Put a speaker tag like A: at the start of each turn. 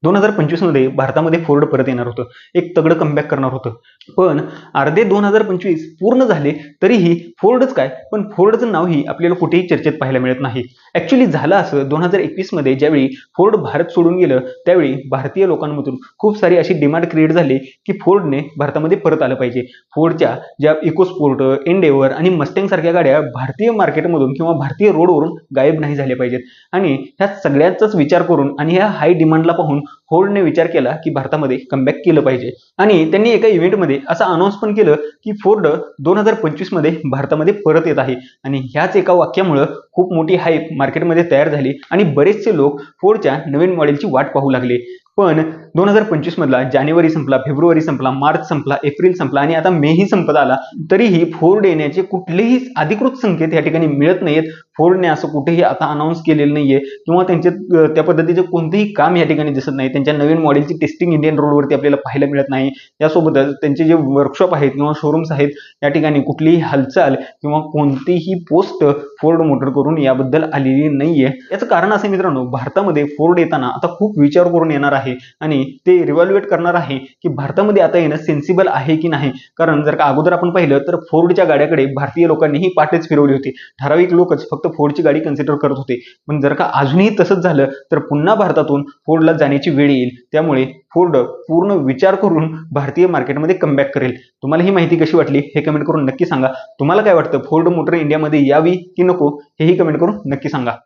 A: 2025 मध्ये भारतामध्ये फोर्ड परत येणार होतं. एक तगडं कमबॅक करणार होतं. पण अर्धे 2025 पूर्ण झाले तरीही फोर्डच काय, पण फोर्डचं नावही आपल्याला कुठेही चर्चेत पाहायला मिळत नाही. ॲक्च्युअली झालं असं 2021 मध्ये ज्यावेळी फोर्ड भारत सोडून गेलं, त्यावेळी भारतीय लोकांमधून खूप सारी अशी डिमांड क्रिएट झाली की फोर्डने भारतामध्ये परत आलं पाहिजे. फोर्डच्या ज्या इकोस्पोर्ट, एन्डेव्हर आणि मस्टँग सारख्या गाड्या भारतीय मार्केटमधून किंवा भारतीय रोडवरून गायब नाही झाल्या पाहिजेत. आणि ह्या सगळ्यांचाच विचार करून आणि ह्या हाय डिमांडला पाहून फोर्डने विचार केला की भारतामध्ये कमबॅक केलं पाहिजे. आणि त्यांनी एका इव्हेंटमध्ये असं अनाऊन्स पण केलं की फोर्ड 2025 मध्ये भारतामध्ये परत येत आहे. आणि ह्याच एका वाक्यामुळे खूप मोठी हाईप मार्केटमध्ये तयार झाली आणि बरेचसे लोक फोर्डच्या नवीन मॉडेलची वाट पाहू लागले. पण 2025 मधला जानेवारी संपला, फेब्रुवारी संपला, मार्च संपला, एप्रिल संपला आणि आता मेही संपत आला, तरीही फोर्ड येण्याचे कुठलेही अधिकृत संकेत या ठिकाणी मिळत नाहीयेत. फोर्डने असं कुठेही आता अनाऊन्स केलेलं नाहीये किंवा त्यांचे त्या पद्धतीचे कोणतेही काम या ठिकाणी दिसत नाही. त्यांच्या नवीन मॉडेलची टेस्टिंग इंडियन रोडवरती आपल्याला पाहायला मिळत नाही. यासोबतच त्यांचे जे वर्कशॉप आहेत किंवा शोरूम्स आहेत या ठिकाणी कुठलीही हालचाल किंवा कोणतीही पोस्ट फोर्ड मोटर करून याबद्दल आलेली नाहीये. याचं कारण असं मित्रांनो, भारतामध्ये फोर्ड येताना आता खूप विचार करून येणार आहे आणि ते रिव्हॅल्युएट करणार आहे की भारतामध्ये आता येणं सेन्सिबल आहे की नाही. कारण जर का अगोदर आपण पाहिलं तर फोर्डच्या गाड्याकडे भारतीय लोकांनीही पाठच फिरवली होती. ठराविक लोकच फक्त फोर्डची गाडी कन्सिडर करत होते. पण जर का अजूनही तसंच झालं तर पुन्हा भारतातून फोर्डला जाण्याची वेळ येईल. त्यामुळे फोर्ड पूर्ण विचार करून भारतीय मार्केटमध्ये कमबॅक करेल. तुम्हाला ही माहिती कशी वाटली हे कमेंट करून नक्की सांगा. तुम्हाला काय वाटतं, फोर्ड मोटर इंडियामध्ये यावी की नको हेही कमेंट करून नक्की सांगा.